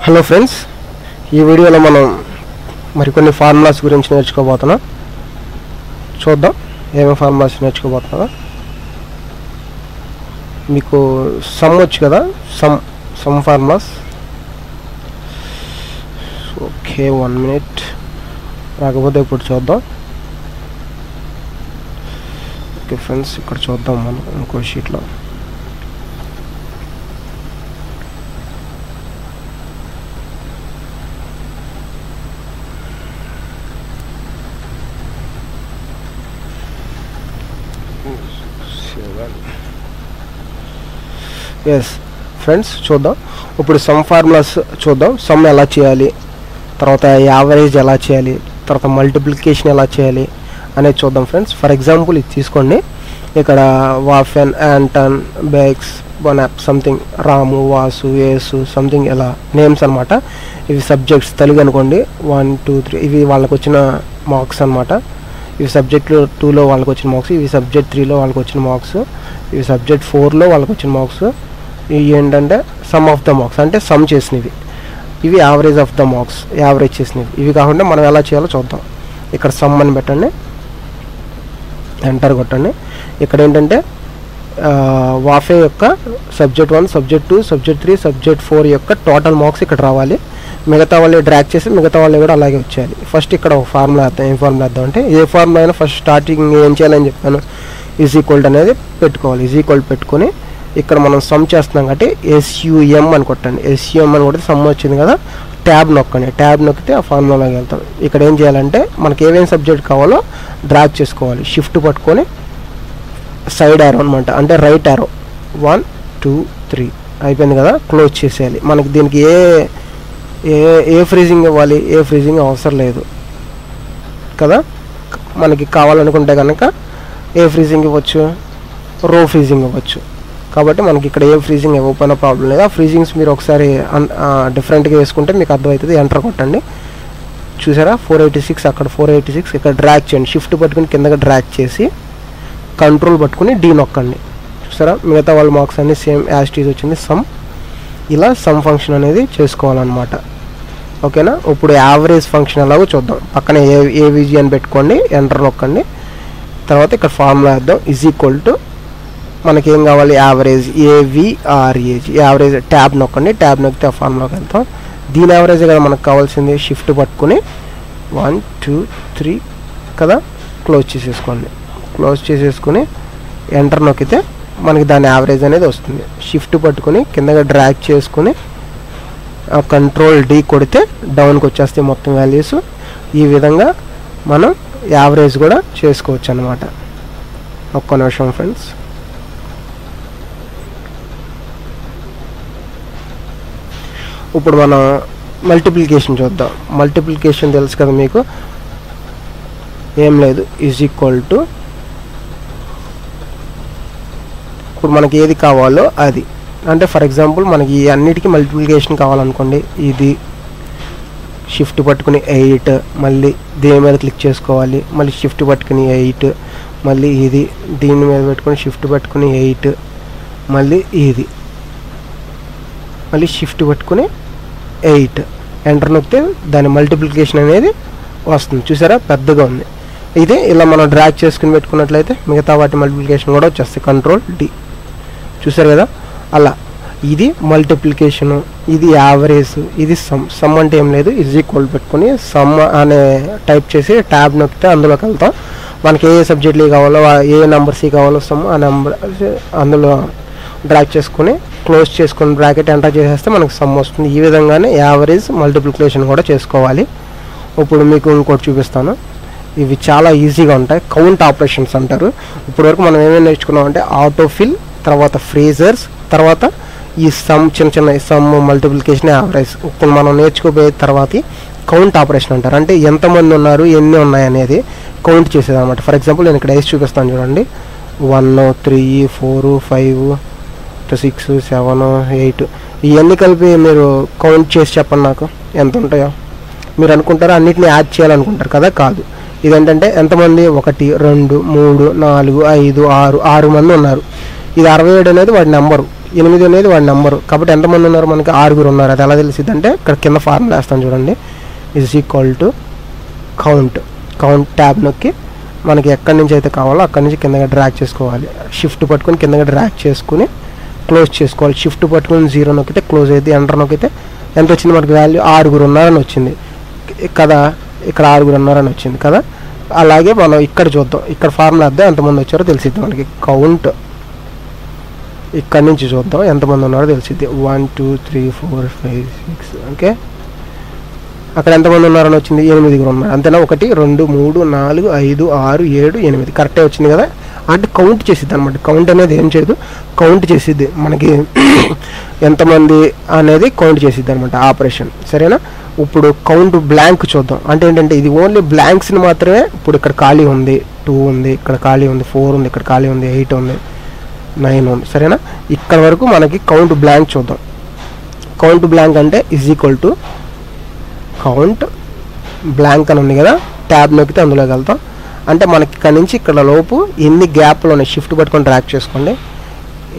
Hello friends, ఈ వీడియోలో మనం మరికొన్ని ఫార్ములాస్ గురించి నేర్చుకోబోతున్నాం. చూద్దాం ఏమేమి ఫార్ములాస్ నేర్చుకోబోతున్నామో. మీకు సమ్ వచ్చు కదా, సమ్ ఫార్ములాస్. Okay, 1 minute. రాకపోతే ఇప్పుడు చూద్దాం. ఓకే ఫ్రెండ్స్, ఇక్కడ చూద్దాం మనం ఇంకో షీట్లో. ఎస్ ఫ్రెండ్స్, చూద్దాం ఇప్పుడు సమ్ ఫార్ములాస్ చూద్దాం. సమ్ ఎలా చేయాలి, తర్వాత యావరేజ్ ఎలా చేయాలి, తర్వాత మల్టిప్లికేషన్ ఎలా చేయాలి అనేది చూద్దాం ఫ్రెండ్స్. ఫర్ ఎగ్జాంపుల్ ఇది తీసుకోండి. ఇక్కడ వాఫెన్, యాంటన్, బెక్స్, బొనాప్, సంథింగ్, రాము, వాసు, యేసు, సంథింగ్ ఇలా నేమ్స్ అనమాట. ఇవి సబ్జెక్ట్స్. తెలుగు అనుకోండి 1, 2, 3 ఇవి వాళ్ళకి వచ్చిన మార్క్స్ అనమాట. ఇవి సబ్జెక్ట్ 2లో వాళ్ళకి వచ్చిన మార్క్స్, ఇవి సబ్జెక్ట్ 3లో వాళ్ళకి వచ్చిన మార్క్స్, ఇవి సబ్జెక్ట్ 4లో వాళ్ళకి వచ్చిన మార్క్స్. ఇవి ఏంటంటే సమ్ ఆఫ్ ద మార్క్స్, అంటే సమ్ చేసినవి. ఇవి average of the marks, average చేసినవి. ఇవి కాకుండా మనం ఎలా చేయాలో చూద్దాం. ఇక్కడ సమ్ అని పెట్టండి, ఎంటర్ కొట్టండి. ఇక్కడ ఏంటంటే వాఫే యొక్క సబ్జెక్ట్ 1, సబ్జెక్ట్ 2, సబ్జెక్ట్ 3, సబ్జెక్ట్ 4 యొక్క టోటల్ మార్క్స్ ఇక్కడ రావాలి. మిగతా వాళ్ళు డ్రాగ్ చేసి మిగతా వాళ్ళు కూడా అలాగే వచ్చేయాలి. ఫస్ట్ ఇక్కడ ఒక ఫార్ములా వేద్దాం. ఏం ఫార్ములా వేద్దాం అంటే, ఏ ఫార్ములా అయినా ఫస్ట్ స్టార్టింగ్ ఏం చేయాలని చెప్పాను, ఈజ్ ఈక్వల్ అనేది పెట్టుకోవాలి. ఈజ్ ఈక్వల్ పెట్టుకొని ఇక్కడ మనం సమ్ చేస్తున్నాం కాబట్టి SUM అని కొట్టండి. SUM అని కొడితే సమ్ వచ్చింది కదా, ట్యాబ్ నొక్కండి. ట్యాబ్ నొక్కితే ఆ ఫార్ములాలోకి వెళ్తాం. ఇక్కడ ఏం చేయాలంటే మనకి ఏమేమి సబ్జెక్ట్ కావాలో డ్రాగ్ చేసుకోవాలి. షిఫ్ట్ పట్టుకొని సైడ్ యారో అనమాట, అంటే రైట్ యారో 1, 2, 3 అయిపోయింది కదా, క్లోజ్ చేసేయాలి. మనకి దీనికి ఏ ఫ్రీజింగ్ ఇవ్వాలి, ఏ ఫ్రీజింగ్ అవసరం లేదు కదా. మనకి కావాలనుకుంటే కనుక ఏ ఫ్రీజింగ్ ఇవ్వచ్చు, రో ఫ్రీజింగ్ ఇవ్వచ్చు. కాబట్టి మనకి ఇక్కడ ఏ ఫ్రీజింగ్ ఇవ్వకపోయినా ప్రాబ్లం లేదు. ఆ ఫ్రీజింగ్స్ మీరు ఒకసారి డిఫరెంట్గా వేసుకుంటే మీకు అర్థమవుతుంది. ఎంటర్ కొట్టండి. చూసారా 486, అక్కడ 486, ఇక్కడ డ్రాగ్ చేయండి. షిఫ్ట్ పట్టుకుని కిందగా డ్రాగ్ చేసి కంట్రోల్ పట్టుకుని D నొక్కండి. చూసారా మిగతా వాళ్ళ మార్క్స్ అన్ని సేమ్ యాజ్ టీజ్ వచ్చింది. సమ్ ఇలా సమ్ ఫంక్షన్ అనేది చేసుకోవాలన్నమాట. ఓకేనా. ఇప్పుడు యావరేజ్ ఫంక్షన్ ఎలాగో చూద్దాం. పక్కనే AVG అని పెట్టుకోండి, ఎంటర్ నొక్కండి. తర్వాత ఇక్కడ ఫార్ములా వేద్దాం. ఈజ్ ఈక్వల్ టు మనకేం కావాలి, యావరేజ్, AVRAG, యావరేజ్. ట్యాబ్ నొక్కండి. ట్యాబ్ నొక్కితే ఆ ఫార్ములాకి వెళ్తాం. దీని యావరేజ్ కదా మనకు కావాల్సింది. షిఫ్ట్ పట్టుకుని 1, 2, 3 కదా, క్లోజ్ చేసేసుకోండి. క్లోజ్ చేసేసుకుని ఎంటర్ నొక్కితే మనకి దాని యావరేజ్ అనేది వస్తుంది. షిఫ్ట్ పట్టుకుని కిందగా డ్రాగ్ చేసుకుని కంట్రోల్ D కొడితే డౌన్కి వచ్చేస్తాయి మొత్తం వాల్యూస్. ఈ విధంగా మనం యావరేజ్ కూడా చేసుకోవచ్చు అన్నమాట. ఒక్క నిమిషం ఫ్రెండ్స్. ఇప్పుడు మనం మల్టిప్లికేషన్ చూద్దాం. మల్టిప్లికేషన్ తెలుసు కదా మీకు, ఏం లేదు, ఈజ్ ఈక్వల్ టు ఇప్పుడు మనకి ఏది కావాలో అది. అంటే ఫర్ ఎగ్జాంపుల్ మనకి అన్నిటికీ మల్టిప్లికేషన్ కావాలనుకోండి, ఇది షిఫ్ట్ పట్టుకుని 8, మళ్ళీ దీని మీద క్లిక్ చేసుకోవాలి, మళ్ళీ షిఫ్ట్ పట్టుకుని 8, మళ్ళీ ఇది దీని మీద పెట్టుకుని షిఫ్ట్ పట్టుకుని 8, మళ్ళీ ఇది, మళ్ళీ షిఫ్ట్ పట్టుకుని 8, ఎంటర్ నొక్కితే దాని మల్టిప్లికేషన్ అనేది వస్తుంది. చూసారా పెద్దగా ఉంది. ఇదే ఇలా మనం డ్రాగ్ చేసుకుని పెట్టుకున్నట్లయితే మిగతా వాటి మల్టిప్లికేషన్ కూడా వచ్చేస్తాయి. Control D. చూసారు కదా అలా. ఇది మల్టిప్లికేషను, ఇది యావరేజ్, ఇది సమ్. సమ్ అంటే ఏం లేదు, ఈజ్ ఈక్వల్ పెట్టుకుని సమ్ అనే టైప్ చేసి ట్యాబ్ నొక్కితే అందులోకి వెళ్తాం. మనకి ఏ సబ్జెక్టులు కావాలో, ఏ నెంబర్స్ కావాలో సమ్ ఆ నెంబర్ అందులో డ్రాగ్ చేసుకుని క్లోజ్ చేసుకుని బ్రాకెట్ ఎంటర్ చేసేస్తే మనకు సమ్ వస్తుంది. ఈ విధంగానే యావరేజ్, మల్టిప్లికేషన్ కూడా చేసుకోవాలి. ఇప్పుడు మీకు ఇంకోటి చూపిస్తాను. ఇవి చాలా ఈజీగా ఉంటాయి. కౌంట్ ఆపరేషన్స్ అంటారు. ఇప్పటివరకు మనం ఏమేమి నేర్చుకున్నాం అంటే ఆటోఫిల్, తర్వాత ఫ్రీజర్స్, తర్వాత ఈ సమ్, చిన్న చిన్న సమ్, మల్టిప్లికేషన్, యావరేజ్. ఇప్పుడు మనం నేర్చుకోబోయే తర్వాత కౌంట్ ఆపరేషన్ అంటారు. అంటే ఎంతమంది ఉన్నారు, ఎన్ని ఉన్నాయి అనేది కౌంట్ చేసేది అనమాట. ఫర్ ఎగ్జాంపుల్ నేను ఇక్కడ వేసి చూపిస్తాను చూడండి. 1, 3, 4, 5, 6, 7, 8 ఇవన్నీ కలిపి మీరు కౌంట్ చేసి చెప్పండి నాకు ఎంత ఉంటాయో. మీరు అనుకుంటారా అన్నిటిని యాడ్ చేయాలనుకుంటారు కదా, కాదు. ఇదేంటంటే ఎంతమంది, 1, 2, 3, 4, 5, 6 మంది ఉన్నారు. ఇది 67 అనేది వాడి నెంబరు. 8 అనేది వాడి నెంబరు. కాబట్టి ఎంతమంది ఉన్నారు, మనకి 6 ఉన్నారు. అది ఎలా తెలిసింది అంటే ఇక్కడ కింద ఫార్ములా వేస్తాను చూడండి. Is equal to count tab నొక్కి మనకి ఎక్కడి నుంచి అయితే కావాలో అక్కడి నుంచి కిందగా డ్రాగ్ చేసుకోవాలి. షిఫ్ట్ పట్టుకొని కిందగా డ్రాగ్ చేసుకుని క్లోజ్ చేసుకోవాలి. షిఫ్ట్ పట్టుకొని 0 నొక్కితే క్లోజ్ అయితే, ఎంటర్ నొక్కితే ఎంత వచ్చింది మనకి వాల్యూ, 6 ఉన్నారని వచ్చింది కదా. ఇక్కడ 6 ఉన్నారని వచ్చింది కదా. అలాగే మనం ఇక్కడ చూద్దాం, ఇక్కడ ఫార్ములా వద్ద ఎంతమంది వచ్చారో తెలిసిద్ది మనకి. కౌంట్ ఇక్కడ నుంచి చూద్దాం ఎంతమంది ఉన్నారో తెలిసిద్ది. 1 2 3 4 5 6 ఓకే. అక్కడ ఎంతమంది ఉన్నారని వచ్చింది, 8 ఉన్నారు అంతేనా. 1 2 3 4 5 6 7 8 కరెక్టే వచ్చింది కదా. అంటే కౌంట్ చేసిద్ది అనమాట. కౌంట్ అనేది ఏం చేయదు, కౌంట్ చేసిద్ది మనకి ఎంతమంది అనేది కౌంట్ చేసిద్ది అనమాట ఆపరేషన్. సరేనా. ఇప్పుడు కౌంట్ బ్లాంక్ చూద్దాం. అంటే ఏంటంటే ఇది ఓన్లీ బ్లాంక్స్ని మాత్రమే. ఇప్పుడు ఇక్కడ ఖాళీ ఉంది 2 ఉంది, ఇక్కడ ఖాళీ ఉంది 4 ఉంది, ఇక్కడ ఖాళీ ఉంది 8 ఉంది 9 ఉంది. సరేనా. ఇక్కడ వరకు మనకి కౌంట్ బ్లాంక్ చూద్దాం. కౌంట్ బ్లాంక్ అంటే is equal to count blank అని ఉంది కదా. ట్యాబ్ నొక్కితే అందులోకి వెళ్తాం. అంటే మనకి ఇక్కడ నుంచి ఇక్కడ లోపు ఎన్ని గ్యాప్లు ఉన్నాయి, షిఫ్ట్ పట్టుకొని ట్రాక్ చేసుకోండి.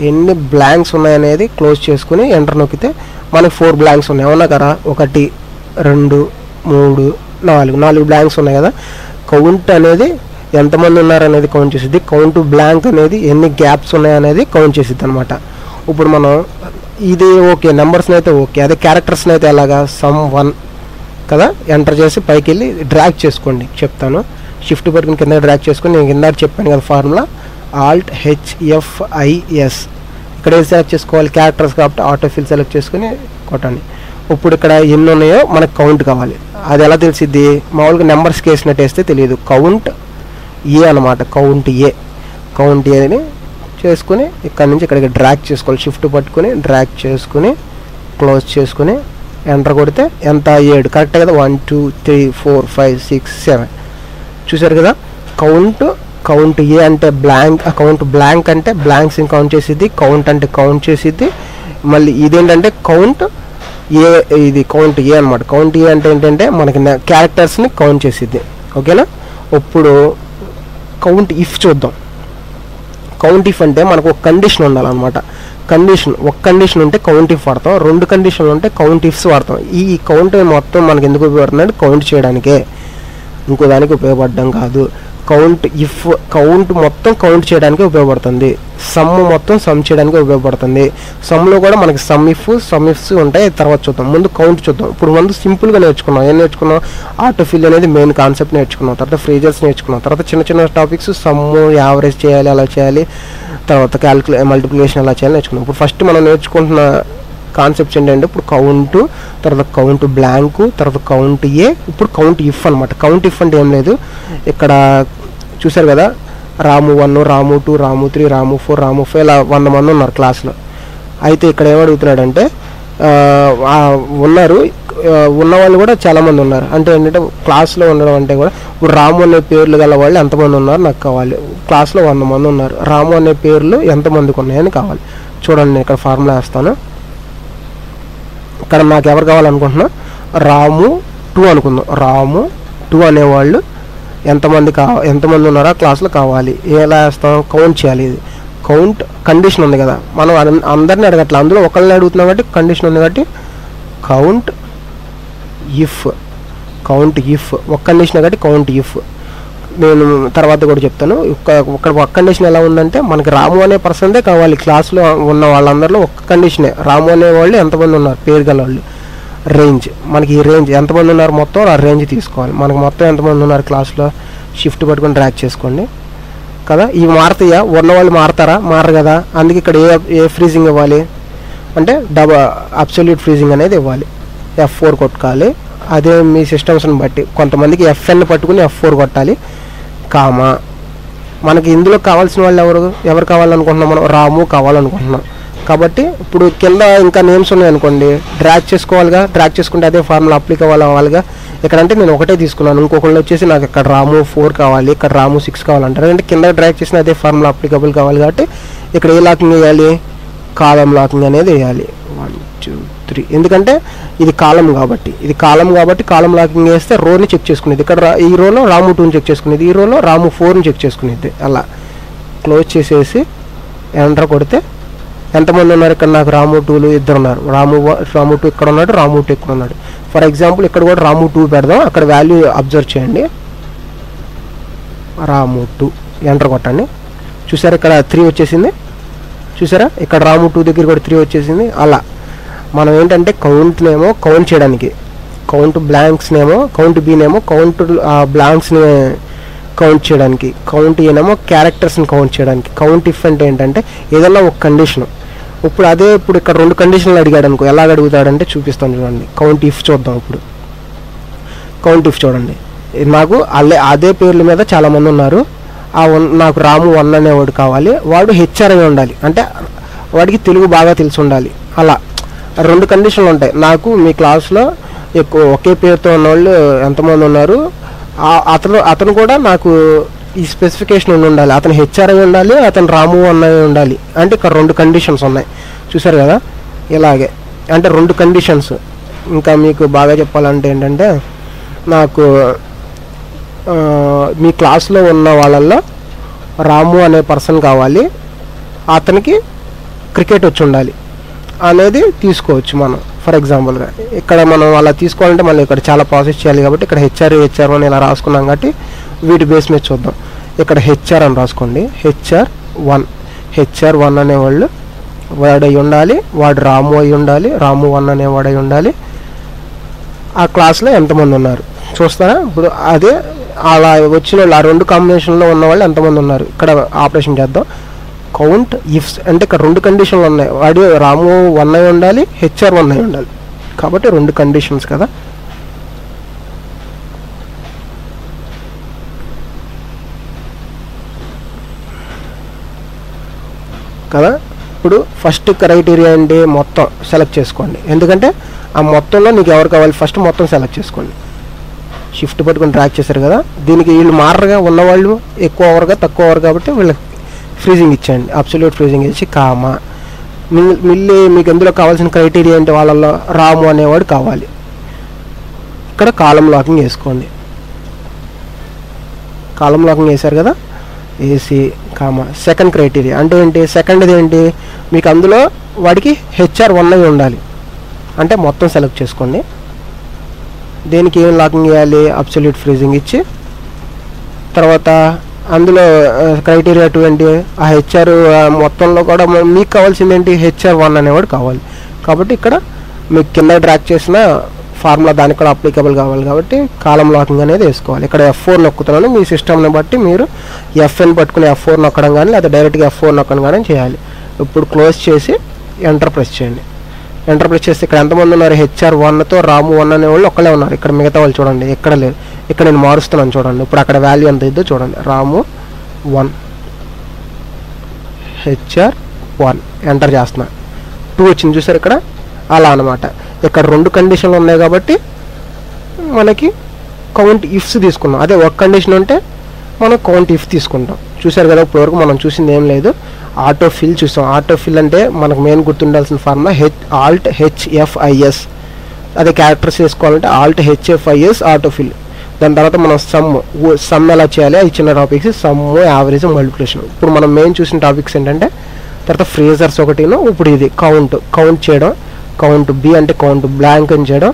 ఎన్ని బ్లాంక్స్ ఉన్నాయనేది క్లోజ్ చేసుకుని ఎంటర్ నొక్కితే మనకి 4 బ్లాంక్స్ ఉన్నాయి. అవునా కదా. 1 2 3 4 బ్లాంక్స్ ఉన్నాయి కదా. కౌంట్ అనేది ఎంతమంది ఉన్నారనేది కౌంట్ చేసిద్ది. కౌంట్ బ్లాంక్ అనేది ఎన్ని గ్యాప్స్ ఉన్నాయనేది కౌంట్ చేసిద్ది అనమాట. ఇప్పుడు మనం ఇది ఓకే, నెంబర్స్ని అయితే ఓకే. అదే క్యారెక్టర్స్ని అయితే ఎలాగా, సమ్ 1 కదా. ఎంటర్ చేసి పైకి వెళ్ళి డ్రాగ్ చేసుకోండి చెప్తాను. షిఫ్ట్ పట్టుకుని కింద డ్రాగ్ చేసుకుని నేను కింద చెప్పాను కదా ఫార్ములా, ఆల్ట్ HFIS. ఇక్కడ ఏం సెలెక్ట్ చేసుకోవాలి, క్యారెక్టర్స్ కాబట్టి ఆటోఫిల్ సెలెక్ట్ చేసుకుని కొట్టండి. ఇప్పుడు ఇక్కడ ఎన్ని ఉన్నాయో మనకు కౌంట్ కావాలి. అది ఎలా తెలిసిద్ది, మామూలుగా నెంబర్స్కి వేసినట్టు వేస్తే తెలియదు. కౌంట్ ఏ అనమాట. కౌంట్ ఏని చేసుకుని ఇక్కడ నుంచి ఇక్కడికి డ్రాగ్ చేసుకోవాలి. షిఫ్ట్ పట్టుకుని డ్రాగ్ చేసుకుని క్లోజ్ చేసుకుని ఎంటర్ కొడితే ఎంత, 7 కరెక్ట్ కదా. 1 2 3 4 5 6 7 చూసారు కదా. కౌంట్ ఏ అంటే బ్లాంక్, కౌంట్ బ్లాంక్ అంటే బ్లాంక్స్ని కౌంట్ చేసిద్ది. కౌంట్ అంటే కౌంట్ చేసిద్ది. మళ్ళీ ఇదేంటంటే కౌంట్ ఏ, ఇది కౌంట్ ఏ అనమాట. కౌంట్ ఏ అంటే ఏంటంటే మనకి క్యారెక్టర్స్ని కౌంట్ చేసిద్ది. ఓకేనా. ఇప్పుడు కౌంట్ ఇఫ్ చూద్దాం. కౌంట్ ఇఫ్ అంటే మనకు ఒక కండిషన్ ఉండాలన్నమాట. ఒక కండిషన్ ఉంటే కౌంట్ ఇఫ్ వాడతాం, 2 కండిషన్లు ఉంటే కౌంట్ ఇఫ్స్ వాడతాం. ఈ కౌంట్ మొత్తం మనకి ఎందుకు ఉపయోగపడుతుంది, కౌంట్ చేయడానికే, ఇంకో దానికి ఉపయోగపడడం కాదు. కౌంట్ మొత్తం కౌంట్ చేయడానికి ఉపయోగపడుతుంది. సమ్ మొత్తం సమ్ చేయడానికి ఉపయోగపడుతుంది. సమ్లో కూడా మనకి సమ్ ఇఫ్స్ ఉంటాయి, తర్వాత చూద్దాం. ముందు కౌంట్ చూద్దాం. ఇప్పుడు ముందు సింపుల్గా నేర్చుకున్నాం. ఏం నేర్చుకున్నాం, ఆటోఫిల్ అనేది మెయిన్ కాన్సెప్ట్ నేర్చుకున్నాం. తర్వాత ఫ్రేజర్స్ నేర్చుకున్నాం. తర్వాత చిన్న టాపిక్స్ సమ్, యావరేజ్ చేయాలి అలా చేయాలి, తర్వాత మల్టిప్లికేషన్ అలా చేయాలి నేర్చుకున్నాం. ఇప్పుడు ఫస్ట్ మనం నేర్చుకుంటున్న కాన్సెప్ట్స్ ఏంటంటే ఇప్పుడు కౌంట్, తర్వాత కౌంట్ బ్లాంక్, తర్వాత కౌంట్ ఏ, ఇప్పుడు కౌంట్ ఇఫ్ అనమాట. కౌంట్ ఇఫ్ అంటే ఏం లేదు, ఇక్కడ చూసారు కదా, రాము 1 రాము 2 రాము 3 రాము 4 రాము 5 ఇలా 100 మంది ఉన్నారు క్లాస్లో. అయితే ఇక్కడ ఏమడుగుతున్నాడంటే ఉన్నవాళ్ళు కూడా చాలామంది ఉన్నారు. అంటే ఏంటంటే క్లాస్లో ఉండడం అంటే కూడా ఇప్పుడు రాము అనే పేర్లు గల వాళ్ళు ఎంతమంది ఉన్నారు నాకు కావాలి. క్లాస్లో 100 మంది ఉన్నారు. రాము అనే పేర్లు ఎంతమందికి ఉన్నాయని కావాలి. చూడండి నేను ఇక్కడ ఫార్ములా వేస్తాను. ఇక్కడ నాకు ఎవరు కావాలనుకుంటున్నా, రాము 2 అనుకుందాం. రాము 2 అనేవాళ్ళు ఎంతమంది ఉన్నారో క్లాస్లో కావాలి. ఎలా వేస్తాం, కౌంట్ చేయాలి. ఇది కౌంట్ కండిషన్ ఉంది కదా, మనం అందరినీ అడగట్లా, అందులో ఒకళ్ళని అడుగుతున్నాం కాబట్టి కండిషన్ ఉంది కాబట్టి కౌంట్ ఇఫ్ ఒక కండిషన్ కాబట్టి కౌంట్ ఇఫ్. నేను తర్వాత కూడా చెప్తాను. ఒక కండిషన్ ఎలా ఉందంటే మనకి రాము అనే పర్సన్దే కావాలి. క్లాస్లో ఉన్న వాళ్ళందరిలో ఒక్క కండిషనే, రాము అనే వాళ్ళు ఎంతమంది ఉన్నారు పేరు గల వాళ్ళు, రేంజ్. మనకి ఈ రేంజ్ ఎంతమంది ఉన్నారు మొత్తం ఆ రేంజ్ తీసుకోవాలి. మనకు మొత్తం ఎంతమంది ఉన్నారు క్లాస్లో, షిఫ్ట్ పట్టుకొని ట్రాక్ చేసుకోండి కదా. ఇవి మారుతాయా, ఉన్నవాళ్ళు మారరు కదా. అందుకే ఇక్కడ ఏ ఫ్రీజింగ్ ఇవ్వాలి అంటే అబ్సల్యూట్ ఫ్రీజింగ్ అనేది ఇవ్వాలి. F4 కొట్టుకోవాలి. అదే మీ సిస్టమ్స్ని బట్టి కొంతమందికి FN పట్టుకుని F4 కొట్టాలి. కామా మనకి ఇందులో కావాల్సిన వాళ్ళు ఎవరు కావాలనుకుంటున్నాం, మనం రాము కావాలనుకుంటున్నాం కాబట్టి ఇప్పుడు కింద ఇంకా నేమ్స్ ఉన్నాయి అనుకోండి, డ్రాగ్ చేసుకోవాలిగా. డ్రాగ్ చేసుకుంటే అదే ఫార్ములా అప్లిక్ అవ్వాలిగా. ఇక్కడంటే నేను ఒకటే తీసుకున్నాను, ఇంకొకళ్ళు వచ్చేసి నాకు ఇక్కడ రాము 4 కావాలి, ఇక్కడ రాము 6 కావాలంటారు. అంటే కింద డ్రాగ్ చేసిన అదే ఫార్ములా అప్లికబుల్ కావాలి కాబట్టి ఇక్కడ ఏ లాకింగ్ వేయాలి, కాలం లాకింగ్ అనేది వేయాలి. 1 2 3 ఎందుకంటే ఇది కాలం కాబట్టి కాలం లాకింగ్ వేస్తే రోని చెక్ చేసుకునేది. ఇక్కడ ఈ రోలో రాము 2ని చెక్ చేసుకునేది, ఈ రోలో రాము 4ని చెక్ చేసుకునేది. అలా క్లోజ్ చేసేసి ఎంటర్ కొడితే ఎంతమంది ఉన్నారు ఇక్కడ నాకు రాము 2లు ఇద్దరు ఉన్నారు. రాము 2 ఇక్కడ ఉన్నాడు, రాము 2 ఇక్కడ ఉన్నాడు. ఫర్ ఎగ్జాంపుల్ ఇక్కడ కూడా రాము 2 పెడదాం. అక్కడ వాల్యూ అబ్జర్వ్ చేయండి. రాము 2 ఎంటర్ కొట్టండి. చూసారా ఇక్కడ 3 వచ్చేసింది. చూసారా ఇక్కడ రాము 2 దగ్గర కూడా 3 వచ్చేసింది. అలా మనం ఏంటంటే కౌంట్నేమో కౌంట్ చేయడానికి, కౌంట్ బ్లాంక్స్నేమో కౌంట్ బీనేమో కౌంట్ బ్లాంక్స్ని కౌంట్ చేయడానికి, కౌంట్ ఏనేమో క్యారెక్టర్స్ని కౌంట్ చేయడానికి. కౌంట్ ఇఫ్ అంటే ఏంటంటే ఏదన్నా ఒక కండిషన్. ఇప్పుడు ఇక్కడ 2 కండిషన్లు అడిగాడు అనుకో, ఎలాగ అడుగుతాడంటే చూపిస్తాను చూడండి. కౌంట్ ఇఫ్ చూద్దాం. ఇప్పుడు కౌంట్ ఇఫ్ చూడండి. నాకు అదే పేర్ల మీద చాలామంది ఉన్నారు. నాకు రాము 1 అనేవాడు కావాలి. వాడు హెచ్ఆర్ అయి ఉండాలి, అంటే వాడికి తెలుగు బాగా తెలిసి ఉండాలి. అలా 2 కండిషన్లు ఉంటాయి. నాకు మీ క్లాస్లో ఎక్కువ ఒకే పేరుతో ఉన్నవాళ్ళు ఎంతమంది ఉన్నారు, అతను కూడా నాకు ఈ స్పెసిఫికేషన్ ఉండాలి. అతను హెచ్ఆర్ అయి ఉండాలి, అతను రాము 1 అయి ఉండాలి. అంటే ఇక్కడ 2 కండిషన్స్ ఉన్నాయి. చూసారు కదా ఇలాగే, అంటే 2 కండిషన్స్. ఇంకా మీకు బాగా చెప్పాలంటే ఏంటంటే నాకు మీ క్లాస్లో ఉన్న వాళ్ళల్లో రాము అనే పర్సన్ కావాలి, అతనికి క్రికెట్ వచ్చి ఉండాలి అనేది తీసుకోవచ్చు మనం. ఫర్ ఎగ్జాంపుల్గా ఇక్కడ మనం అలా తీసుకోవాలంటే మళ్ళీ ఇక్కడ చాలా ప్రాసెస్ చేయాలి కాబట్టి ఇక్కడ హెచ్ఆర్ అని ఇలా రాసుకున్నాం కాబట్టి వీటి బేస్ మీద చూద్దాం. ఇక్కడ హెచ్ఆర్ అని రాసుకోండి. హెచ్ఆర్ 1 అనేవాళ్ళు వాడు అయి ఉండాలి, వాడు రాము అయి ఉండాలి, రాము 1 అనేవాడు అయి ఉండాలి. ఆ క్లాస్లో ఎంతమంది ఉన్నారు చూస్తారా. ఇప్పుడు అదే అలా వచ్చిన వాళ్ళు ఆ 2 కాంబినేషన్లో ఉన్న వాళ్ళు ఎంతమంది ఉన్నారు ఇక్కడ ఆపరేషన్ చేద్దాం. కౌంట్ ఇఫ్స్ అంటే ఇక్కడ 2 కండిషన్లు ఉన్నాయి. వాడి రాము 1 అయి ఉండాలి, హెచ్ఆర్ 1 అయి ఉండాలి. కాబట్టి 2 కండిషన్స్ కదా. ఇప్పుడు ఫస్ట్ క్రైటీరియా ఏంటి, మొత్తం సెలెక్ట్ చేసుకోండి. ఎందుకంటే ఆ మొత్తంలో నీకు ఎవరు కావాలి ఫస్ట్ మొత్తం సెలెక్ట్ చేసుకోండి. షిఫ్ట్ పట్టుకొని ట్రాక్ చేశారు కదా. దీనికి వీళ్ళు మారగా ఉన్నవాళ్ళు ఎక్కువ ఓవర్గా తక్కువ ఓవర్ కాబట్టి వీళ్ళకి ఫ్రీజింగ్ ఇచ్చేయండి. అబ్సల్యూట్ ఫ్రీజింగ్ ఇచ్చి కామా. మళ్ళీ మీకు ఎందులో కావాల్సిన క్రైటీరియా ఏంటి, వాళ్ళల్లో రాము అనేవాడు కావాలి. ఇక్కడ కాలం లాకింగ్ వేసుకోండి. కాలం లాకింగ్ వేశారు కదా, ఏసీ కామా. సెకండ్ క్రైటీరియా అంటే ఏంటి, సెకండ్ది ఏంటి, మీకు అందులో వాడికి హెచ్ఆర్ 1 అయి ఉండాలి. అంటే మొత్తం సెలెక్ట్ చేసుకోండి. దేనికి ఏం లాకింగ్ చేయాలి, అబ్సల్యూట్ ఫ్రీజింగ్ ఇచ్చి. తర్వాత అందులో క్రైటీరియా 2 ఏంటి, ఆ హెచ్ఆర్ మొత్తంలో కూడా మీకు కావాల్సింది ఏంటి, హెచ్ఆర్ 1 అనేవాడు కావాలి. కాబట్టి ఇక్కడ మీకు కింద డ్రాక్ చేసిన ఫార్ములా దానికి కూడా అప్లికబుల్ కావాలి కాబట్టి కాలం లాకింగ్ అనేది వేసుకోవాలి. ఇక్కడ F4 నొక్కుతున్నాను. మీ సిస్టమ్ని బట్టి మీరు FN పట్టుకుని F4 నొక్కడం కానీ లేదా డైరెక్ట్గా F4 నొక్కడం కానీ చేయాలి. ఇప్పుడు క్లోజ్ చేసి ఎంటర్ ప్రెస్ చేయండి. ఎంటర్ ప్రెస్ చేస్తే ఇక్కడ ఎంతమంది ఉన్నారు, హెచ్ఆర్ 1తో రాము 1 అనేవాళ్ళు ఒక్కలే ఉన్నారు. ఇక్కడ మిగతా వాళ్ళు చూడండి ఎక్కడ లేదు. ఇక్కడ నేను మారుస్తున్నాను చూడండి. ఇప్పుడు అక్కడ వాల్యూ ఎంత ఇద్దో చూడండి. రాము 1 హెచ్ఆర్ 1 ఎంటర్ చేస్తున్నా. 2 వచ్చింది చూసారు ఇక్కడ. అలా అనమాట. ఇక్కడ 2 కండిషన్లు ఉన్నాయి కాబట్టి మనకి కౌంట్ ఇఫ్స్ తీసుకున్నాం. అదే ఒక కండిషన్ ఉంటే మనం కౌంట్ ఇఫ్ తీసుకుంటాం. చూసారు కదా, ఇప్పటివరకు మనం చూసింది ఏం లేదు. ఆటో ఫిల్ చూసాం. ఆటో ఫిల్ అంటే మనకు మెయిన్ గుర్తుండాల్సిన ఫార్ములా ఆల్ట్ హెచ్ఎఫ్ఐఎస్. అదే క్యారెక్టర్స్ వేసుకోవాలంటే ఆల్ట్ హెచ్ఎఫ్ఐఎస్ ఆటో ఫిల్. దాని తర్వాత మనం సమ్ ఎలా చేయాలి, అది చిన్న టాపిక్స్. Some, average, multiplication. ఇప్పుడు మనం మెయిన్ చూసిన టాపిక్స్ ఏంటంటే తర్వాత ఫ్రేజర్స్ ఒకటిను. ఇప్పుడు ఇది కౌంట్ చేయడం. కౌంట్ బి అంటే కౌంట్ బ్లాంక్ అని చేయడం.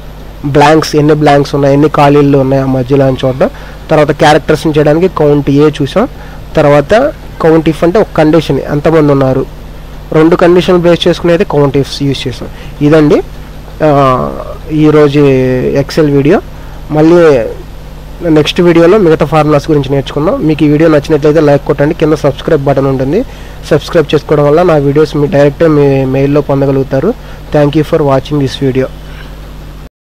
బ్లాంక్స్ ఎన్ని బ్లాంక్స్ ఉన్నాయి, ఎన్ని ఖాళీలు ఉన్నాయి ఆ మధ్యలో అని చూడడం. తర్వాత క్యారెక్టర్స్ని చేయడానికి కౌంట్ ఏ చూసాం. తర్వాత కౌంట్ ఇఫ్ అంటే ఒక కండిషన్ ఎంతమంది ఉన్నారు, 2 కండిషన్లు బేస్ చేసుకునేది కౌంట్ ఇఫ్స్ యూజ్ చేసాం. ఇదండి ఈరోజు ఎక్సెల్ వీడియో. మళ్ళీ నెక్స్ట్ వీడియోలో మిగతా ఫార్ములాస్ గురించి నేర్చుకుందాం. మీకు ఈ వీడియో నచ్చినట్లయితే లైక్ కొట్టండి. కింద సబ్స్క్రైబ్ బటన్ ఉంటుంది. సబ్స్క్రైబ్ చేసుకోవడం వల్ల నా వీడియోస్ మీ డైరెక్ట్గా మీ మెయిల్లో పొందగలుగుతారు. Thank you for watching this video.